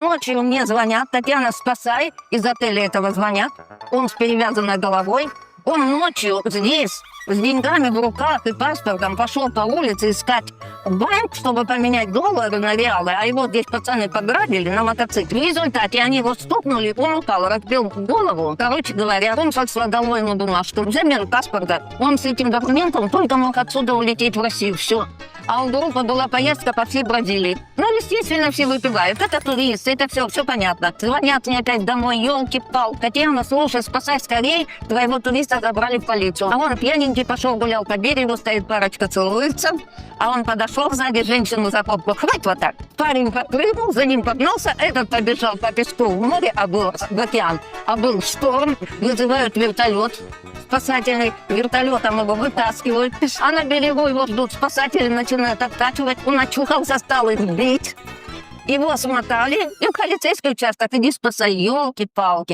Ночью мне звонят, Татьяна, спасай, из отеля этого звонят. Он с перевязанной головой. Он ночью здесь, с деньгами в руках и паспортом, пошел по улице искать банк, чтобы поменять доллары на реалы, а его здесь пацаны пограбили на мотоцикле. В результате они его стукнули, он упал, разбил голову. Короче говоря, он как сводовой, ему думал, что взамен паспорта он с этим документом только мог отсюда улететь в Россию, все. А у группы была поездка по всей Бразилии. Ну, естественно, все выпивают. Это туристы, это все понятно. Звонят мне опять домой, елки-пал. Татьяна, слушай, спасай скорей, твоего туриста забрали в полицию. А он пьяненький пошел, гулял по берегу, стоит парочка, целуется. А он подошел сзади, женщину за попку, хватит вот так. Парень подпрыгнул, за ним погнался, этот побежал по песку в море, в океан. А был шторм, вызывают вертолет спасательный, вертолетом его вытаскивают. А на берегу его ждут спасатели, начинают откачивать. Он очухался, стал их бить. Его смотали, и в полицейский участок, иди спасай, елки-палки.